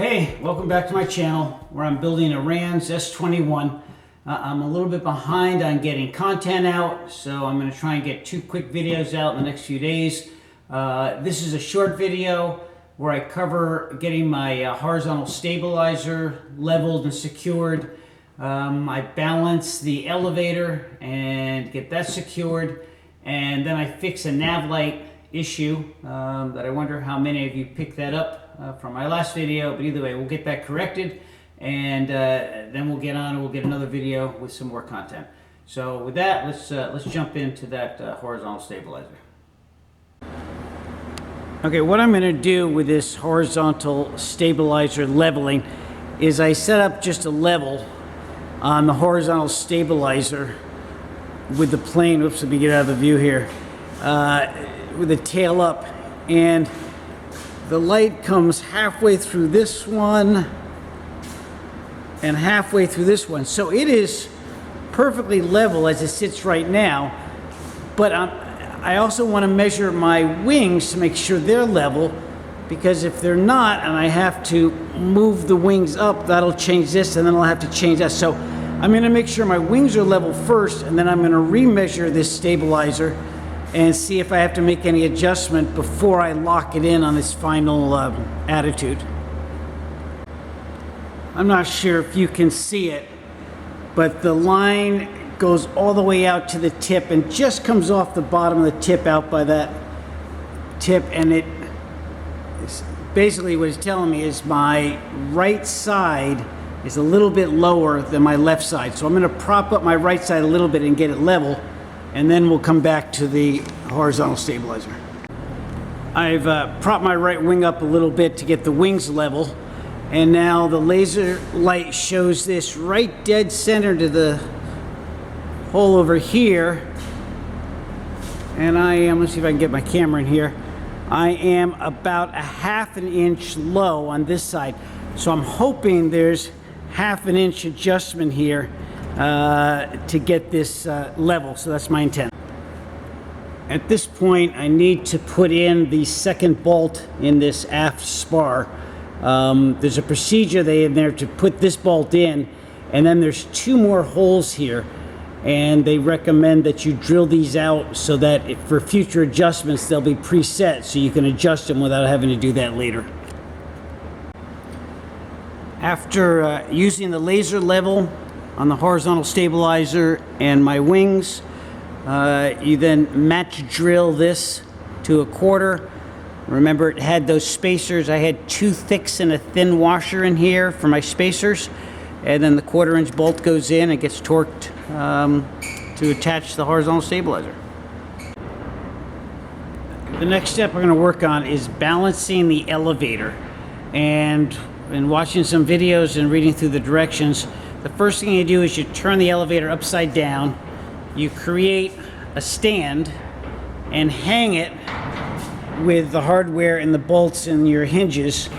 Hey, welcome back to my channel where I'm building a RANS S21. I'm a little bit behind on getting content out, so I'm going to try and get 2 quick videos out in the next few days. This is a short video where I cover getting my horizontal stabilizer leveled and secured. I balance the elevator and get that secured, and then I fix a nav light issue that I wonder how many of you picked that up from my last video, but either way, we'll get that corrected, and then we'll get on and we'll get another video with some more content. So with that, let's jump into that horizontal stabilizer. Okay, what I'm going to do with this horizontal stabilizer leveling is I set up just a level on the horizontal stabilizer with the plane. Oops, let me get out of the view here. With the tail up, and the light comes halfway through this one and halfway through this one. So it is perfectly level as it sits right now, but I also want to measure my wings to make sure they're level, because if they're not and I have to move the wings up, that'll change this, and then I'll have to change that. So I'm going to make sure my wings are level first, and then I'm going to remeasure this stabilizer and see if I have to make any adjustment before I lock it in on this final attitude. I'm not sure if you can see it, but the line goes all the way out to the tip and just comes off the bottom of the tip out by that tip, and it basically what it's telling me is my right side is a little bit lower than my left side. So I'm going to prop up my right side a little bit and get it level, and then we'll come back to the horizontal stabilizer. I've propped my right wing up a little bit to get the wings level, and now the laser light shows this right dead center to the hole over here, and let's see if I can get my camera in here. I am about a ½ an inch low on this side, so I'm hoping there's ½ an inch adjustment here to get this level. So that's my intent. At this point, I need to put in the second bolt in this aft spar. There's a procedure in there to put this bolt in, and then there's 2 more holes here, and they recommend that you drill these out so that for future adjustments they'll be preset, so you can adjust them without having to do that later. After using the laser level on the horizontal stabilizer and my wings, you then match drill this to a 1/4. Remember, it had those spacers. I had 2 thicks and a thin washer in here for my spacers, and then the 1/4 inch bolt goes in and gets torqued to attach the horizontal stabilizer. The next step we're going to work on is balancing the elevator, and in watching some videos and reading through the directions, the first thing you do is you turn the elevator upside down, you create a stand and hang it with the hardware and the bolts and your hinges,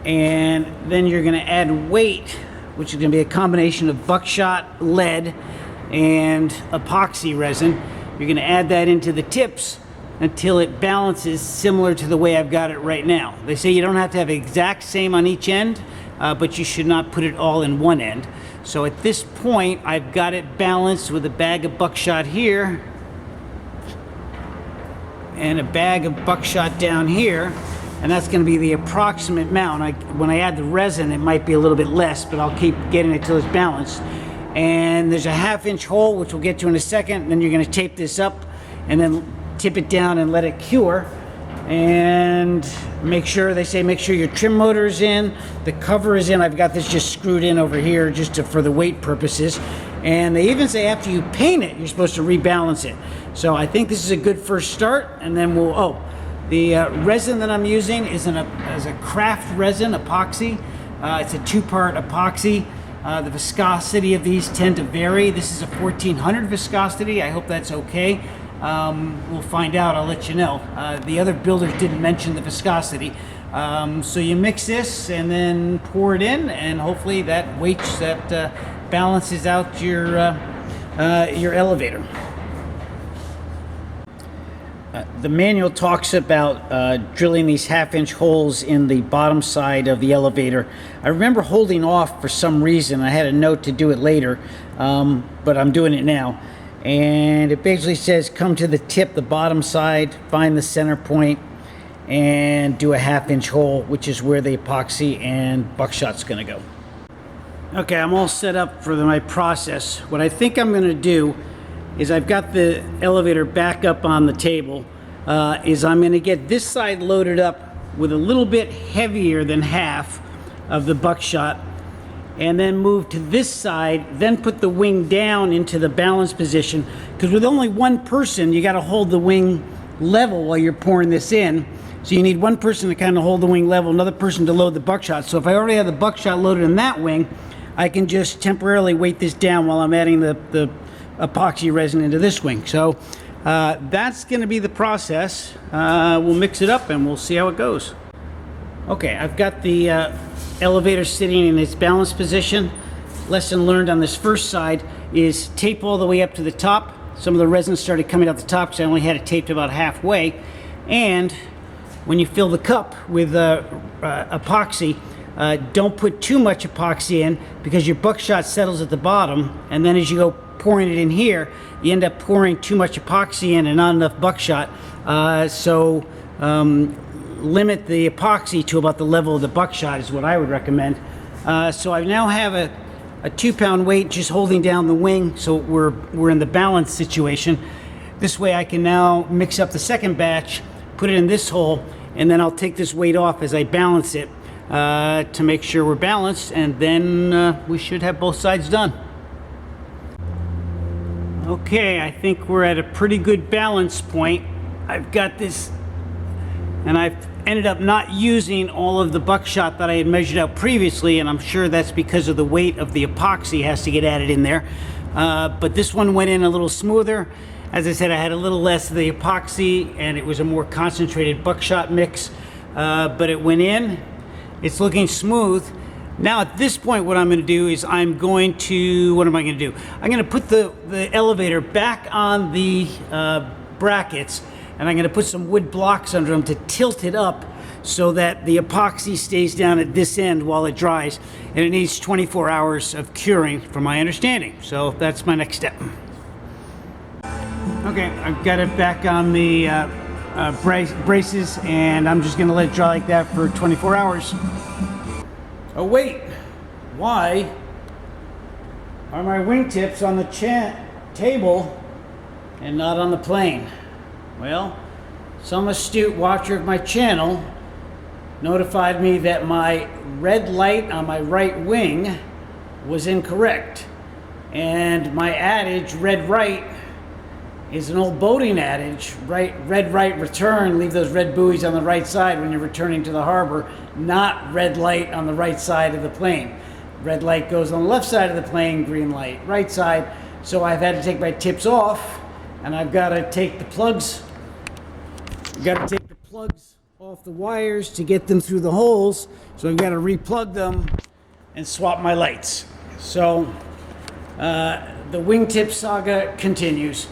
and then you're going to add weight, which is going to be a combination of buckshot, lead, and epoxy resin. You're going to add that into the tips until it balances similar to the way I've got it right now. They say you don't have to have exact same on each end, but you should not put it all in one end. So at this point, I've got it balanced with a bag of buckshot here and a bag of buckshot down here, and that's going to be the approximate amount. When I add the resin, it might be a little bit less, but I'll keep getting it till it's balanced. And there's a ½ inch hole, which we'll get to in a second, and then you're going to tape this up and then tip it down and let it cure. And make sure your trim motor is in, the cover is in. I've got this just screwed in over here just for the weight purposes. And they even say after you paint it, you're supposed to rebalance it. So I think this is a good first start, and then the resin that I'm using is a craft resin, epoxy. It's a 2-part epoxy. The viscosity of these tend to vary. This is a 1400 viscosity. I hope that's okay. We'll find out. I'll let you know. The other builders didn't mention the viscosity. So you mix this and then pour it in, and hopefully that balances out your elevator. The manual talks about drilling these half-inch holes in the bottom side of the elevator. I remember holding off for some reason. I had a note to do it later, but I'm doing it now. And it basically says come to the tip, the bottom side, find the center point, and do a half-inch hole, which is where the epoxy and buckshot's going to go. Okay, I'm all set up for my process. What I think I'm going to do is I've got the elevator back up on the table, is I'm going to get this side loaded up with a little bit heavier than half of the buckshot, and then move to this side, then put the wing down into the balance position, because with only one person you got to hold the wing level while you're pouring this in. So you need one person to kind of hold the wing level, another person to load the buckshot. So if I already have the buckshot loaded in that wing, I can just temporarily weight this down while I'm adding the epoxy resin into this wing. So that's going to be the process. We'll mix it up and we'll see how it goes. Okay, I've got the elevator sitting in its balance position. Lesson learned on this first side is tape all the way up to the top. Some of the resin started coming out the top because I only had it taped about halfway. And when you fill the cup with epoxy, don't put too much epoxy in, because your buckshot settles at the bottom, and then as you go pouring it in here, you end up pouring too much epoxy in and not enough buckshot. So limit the epoxy to about the level of the buckshot is what I would recommend. So I now have a 2-pound weight just holding down the wing, so we're in the balance situation. This way I can now mix up the second batch, put it in this hole, and then I'll take this weight off as I balance it to make sure we're balanced, and then we should have both sides done. Okay, I think we're at a pretty good balance point. I've got this, and I've ended up not using all of the buckshot that I had measured out previously, and I'm sure that's because of the weight of the epoxy has to get added in there. But this one went in a little smoother. As I said, I had a little less of the epoxy, and it was a more concentrated buckshot mix, but it went in. It's looking smooth. Now at this point, what I'm going to do is what am I going to do? I'm going to put the elevator back on the brackets, and I'm going to put some wood blocks under them to tilt it up so that the epoxy stays down at this end while it dries. And it needs 24 hours of curing, from my understanding. So that's my next step. Okay, I've got it back on the braces, and I'm just going to let it dry like that for 24 hours. Oh wait, why are my wingtips on the table and not on the plane? Well, some astute watcher of my channel notified me that my red light on my right wing was incorrect, and my adage, red right, is an old boating adage, red right return, leave those red buoys on the right side when you're returning to the harbor, not red light on the right side of the plane. Red light goes on the left side of the plane, green light right side. So I've had to take my tips off, and I've got to take the plugs off the wires to get them through the holes. So I've got to replug them and swap my lights. So the wingtip saga continues.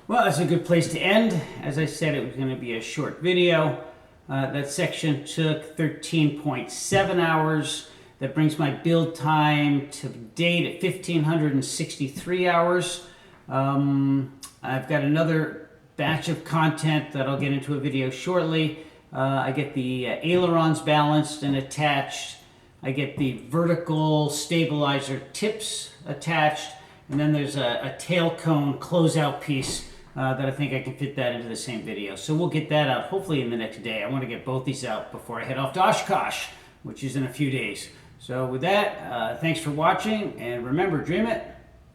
Well, that's a good place to end. As I said, it was going to be a short video. That section took 13.7 hours. That brings my build time to date at 1,563 hours. I've got another batch of content that I'll get into a video shortly. I get the ailerons balanced and attached. I get the vertical stabilizer tips attached. And then there's a tail cone closeout piece that I think I can fit that into the same video. So we'll get that out hopefully in the next day. I want to get both these out before I head off to Oshkosh, which is in a few days. So with that, thanks for watching, and remember, dream it,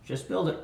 just build it.